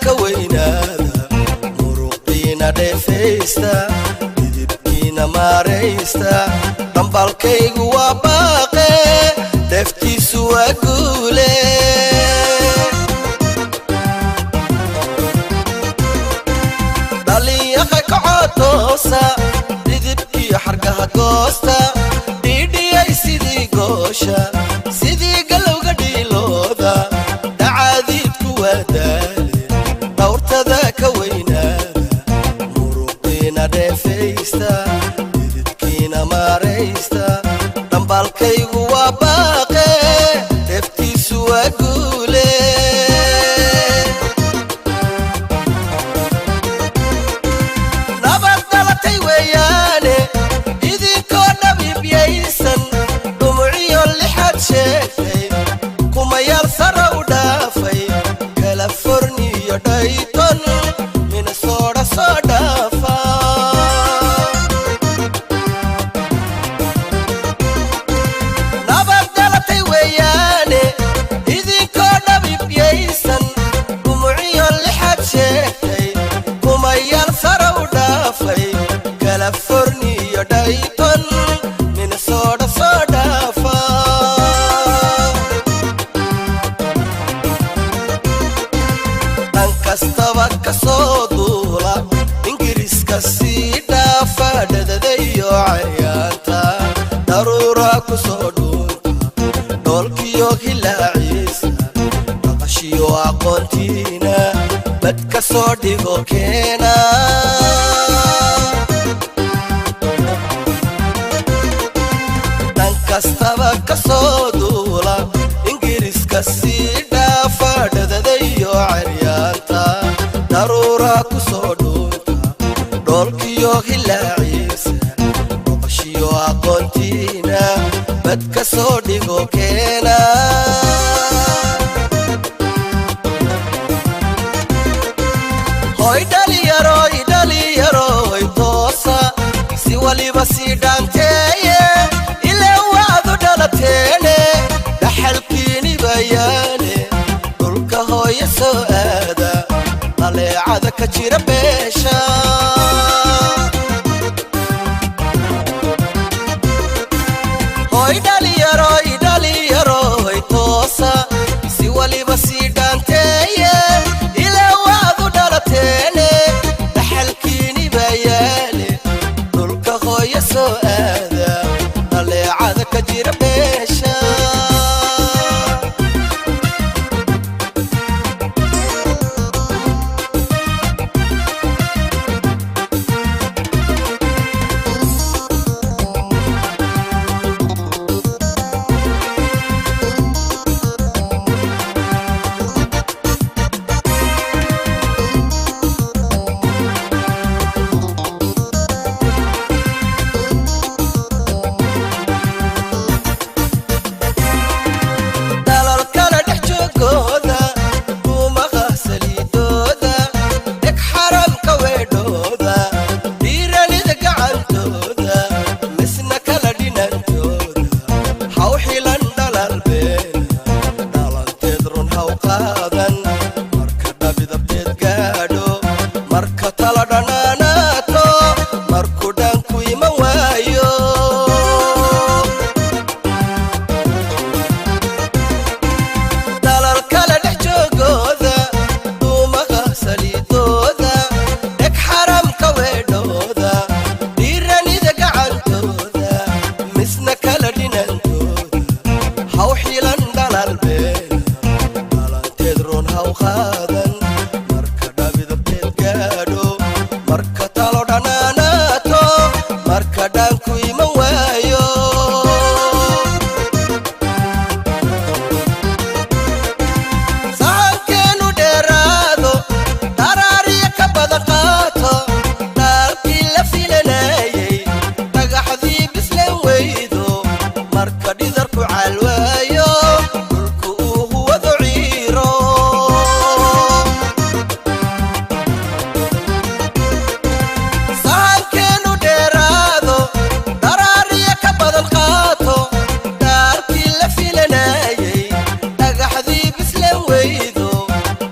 كوينادا مروقينا دفيستا ديبكينا ماريستا دنبالكيغو وباقي دفتيسو وقولي دالياقا كعاتوسا ديبكي حرقها قوستا ديدي اي سيدي قوشا سيدي قلوغا ديلودا دعاديدكو ودالي دورتدا كوينادا مروقينا دفيستا ديدكينا ماريستا دنبالكيغو وباقي دفتيسو وقولي نبدلتي وياني إذنكو نبي بيسن دمعيو اللي حد شاكي كما يرسر ودافي كاليفورنيا دايتون مينيسوتا صدافا نبدلتي وياني إذنكو نبي بيسن دمعيو اللي حد شاكي كما يرسر ودافي كاليفورنيا دايتون مينيسوتا صدافا kastaba kasoo duula ingiriiska sii dhaafa dhadadayo cayaanta daruura ku soo dhuunta dhoolkiyo hilaaciisa dhaqashiyo aqoontiina bad ka soo dhigo keena dhan kastaba kasoo duula ingiriiska sii dhaafa dhadadayo cayaanta daruura ku soo dhuunta dhoolkiyo hilaaciisa dhaqashiyo aqoontiina bad ka soo dhigo keena hoy dhaliyaroy toosa si waliba sii dhaanteeye ilaa waadu dhalateene dhaxalkiini bayaane dhulka hooya soo aada dhaleecada ka jira beesha hoy dhaliyaroy toosa si waliba sii dhaanteeye ilaa waadu dhalateene dhaxalkiini bayaale dhulka hooya soo aada dhaleecada ka jira beesha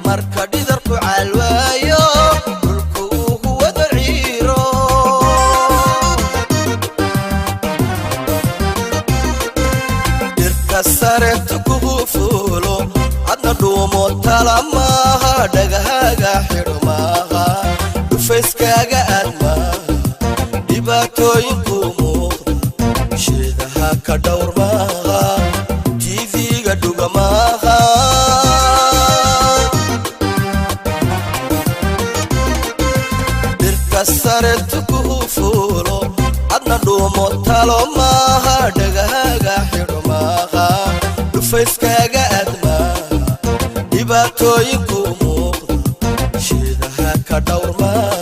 marka dhidar ku calwa tala maaha dhagahaaga xidho maaha dhufayskaaga aad maaha dhibaatooyinku muuqda sheedaha ka dhowr maaha tv-ga dhuga maaha dhirka sare tukuhu fuulo adna dhuumo talo maaha dhagahaaga xidho maaha dhufayskaaga aad maaha dhibaatooyinku muuqda sheedaha ka dhowr maaha